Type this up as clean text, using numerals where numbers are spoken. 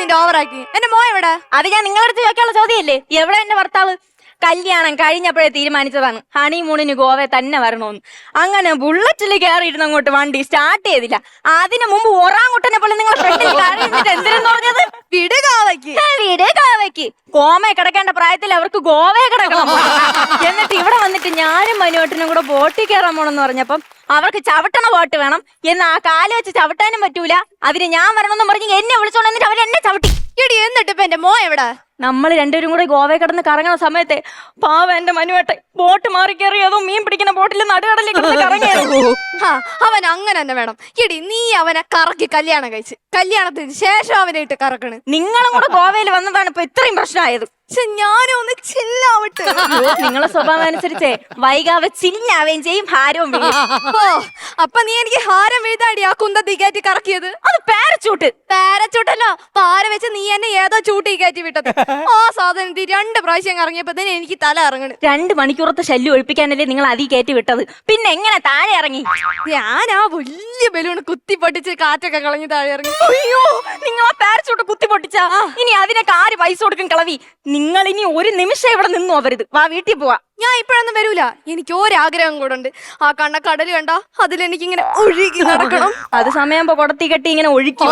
നിന്റെ ഓവറാക്കി. എന്റെ മോൻ എവിടെ? അത് ഞാൻ നിങ്ങളടുത്ത് ചോദിക്കാനുള്ള ചോദ്യമല്ലേ, എവിടെ എന്റെ ഭർത്താവ്? കല്യാണം കഴിഞ്ഞപ്പോഴേ തീരുമാനിച്ചതാണ് ഹണിമൂണിന് ഗോവ തന്നെ വരണമെന്ന്. അങ്ങനെ ബുള്ളറ്റിൽ കയറിയിരുന്ന അങ്ങോട്ട് വണ്ടി സ്റ്റാർട്ട് ചെയ്തില്ല. അതിനു മുമ്പ് ഒറാങ്കുട്ടനെ പോലെ നിങ്ങൾ എന്തിനെന്ന് പറഞ്ഞത്? വിട് ഗോവയ്ക്ക്. വീട് ഗോവയ്ക്ക്. കോമയെ കിടക്കേണ്ട പ്രായത്തിൽ അവർക്ക് ഗോവയെ കിടക്കണം. എന്നിട്ട് ഇവിടെ വന്നിട്ട് ഞാനും മനുവേട്ടനും കൂടെ ബോട്ടിൽ കയറാൻ പോണെന്ന് പറഞ്ഞപ്പം അവർക്ക് ചവിട്ടണ ബോട്ട് വേണം എന്ന്. ആ കാല് വെച്ച് ചവിട്ടാനും പറ്റൂല. അതിന് ഞാൻ വരണമെന്ന് പറഞ്ഞ് എന്നെ വിളിച്ചോണ്ട് എന്നിട്ട് അവരെന്നെ ചവിട്ടി. എടി എന്നിട്ട് ഇപ്പൊ എന്റെ മോൻ എവിടെ? നമ്മൾ രണ്ടുപേരും കൂടെ ഗോവയിൽ കിടന്ന് കറങ്ങുന്ന സമയത്തെ പാവ എന്റെ മനുവേട്ടെ ബോട്ട് മാറി കയറി അതോ മീൻ പിടിക്കുന്ന ബോട്ടിൽ നടുകടലിൽ കിടന്ന് കറങ്ങിയായിരുന്നു. അവൻ അങ്ങനെ തന്നെ വേണം. എടി നീ അവനെ കറക്കി കല്യാണം കഴിച്ച് കല്യാണത്തിന് ശേഷം അവനെ ഇട്ട് കറക്കണ്. നിങ്ങളും കൂടെ ഗോവയിൽ വന്നതാണ് ഇപ്പൊ ഇത്രയും പ്രശ്നമായത്. ഞാനും ഒന്ന് ചില്ലാവട്ടെ. നിങ്ങളെ സ്വഭാവം അനുസരിച്ചേ വൈകാവെ ചില്ലാവുകയും ചെയ്യും, ഹാരവും വീഴും. ഓ അപ്പൊ നീ എനിക്ക് ഹാരം വീഴ്ത്താടി ആ കുന്തത്തി കയറ്റി കറക്കിയത്? അത് പാരച്ചൂട്ട്. പാരച്ചൂട്ടല്ലോ, പാര വെച്ച് നീ എന്നെ ഏതോ ചൂട്ടി കയറ്റി വിട്ടത്. ആ സാധനത്തിൽ 2 പ്രാവശ്യം കറങ്ങിയപ്പോ തന്നെ എനിക്ക് തല ഇറങ്ങണ്. 2 മണിക്കൂറത്തെ ശല്യം ഒഴിപ്പിക്കാനല്ലേ നിങ്ങൾ അതി കയറ്റി വിട്ടത്? പിന്നെ എങ്ങനെ താഴെ ഇറങ്ങി? ഞാൻ ആ വലിയ ബലൂൺ കുത്തി പൊട്ടിച്ച് കാറ്റൊക്കെ കളഞ്ഞ് താഴെ ഇറങ്ങി. അയ്യോ, നിങ്ങൾ ആ പാരച്ചൂട്ട് കുത്തി പൊട്ടിച്ചാ ഇനി അതിനൊക്കെ ആര് പൈസ കൊടുക്കും കളവി? നിങ്ങൾ ഇനി ഒരു നിമിഷം ഇവിടെ നിന്നു അവരുത്. വാ വീട്ടിൽ പോവാ. ഞാൻ ഇപ്പഴൊന്നും വരൂല. എനിക്ക് ഒരാഗ്രഹം കൂടെ ഉണ്ട്. ആ കടല് കണ്ട അതിലെനിക്കിങ്ങനെ ഒഴുകി നടക്കണം. അത് സമയം കൊടത്തി കെട്ടി ഇങ്ങനെ ഒഴുക്കി.